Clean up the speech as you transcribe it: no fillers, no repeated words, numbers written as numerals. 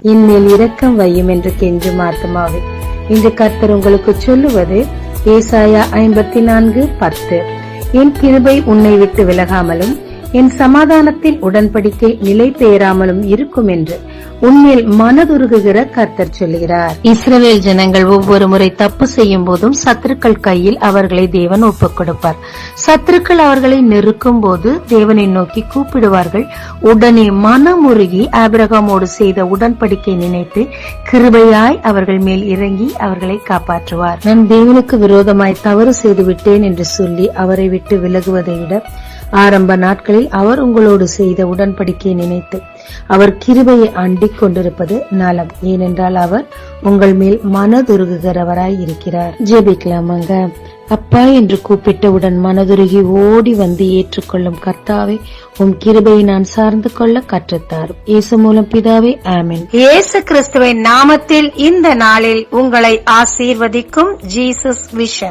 என்மேல் இரக்கம் வையும் என்று கெஞ்சும் ஆத்துமாவே, இன்று கர்த்தர் உங்களுக்கு சொல்லுவது ஏசாயா 54:10. என் கிருபை உன்னை விட்டு விலகாமலும் என் சமாதானத்தின் உடன்படிக்கை நிலை பெயராமலும் இருக்கும் என்று உன்மேல் மனதுருகுகிற கர்த்தர் சொல்கிறார். இஸ்ரவேல் ஜனங்கள் ஒவ்வொரு முறை தப்பு செய்யும் போதும் சத்துருக்கள் கையில் அவர்களை தேவன் ஒப்புக் கொடுப்பார். சத்துருக்கள் அவர்களை நெருக்கும் போது தேவனை நோக்கி கூப்பிடுவார்கள். உடனே மனமுருகி ஆபிரகாமோடு செய்த உடன்படிக்கை நினைத்து கிருபையாய் அவர்கள் மேல் இறங்கி அவர்களை காப்பாற்றுவார். நான் தேவனுக்கு விரோதமாய் தவறு செய்து விட்டேன் என்று சொல்லி அவரை விட்டு விலகுவதை விட ஆரம்ப நாட்களில் அவர் உங்களோடு செய்த உடன்படிக்கையை நினைத்து அவர் கிருபையை அண்டிக் கொண்டிருப்பது நலம். ஏனென்றால் அவர் உங்கள் மேல் மனதுருகுகிறவராய் இருக்கிறார். ஜெபிக்கலாமாங்க. அப்பா என்று கூப்பிட்டவுடன் மனதுருகி ஓடி வந்து ஏற்றுக்கொள்ளும் கர்த்தாவே, உம் கிருபையை நான் சார்ந்து கொள்ள கற்றுத்தாரும். இயேசு மூலம் பிதாவே, ஆமென். இயேசு கிறிஸ்துவின் நாமத்தில் இந்த நாளில் உங்களை ஆசீர்வதிக்கும் ஜீசஸ் விஷன்.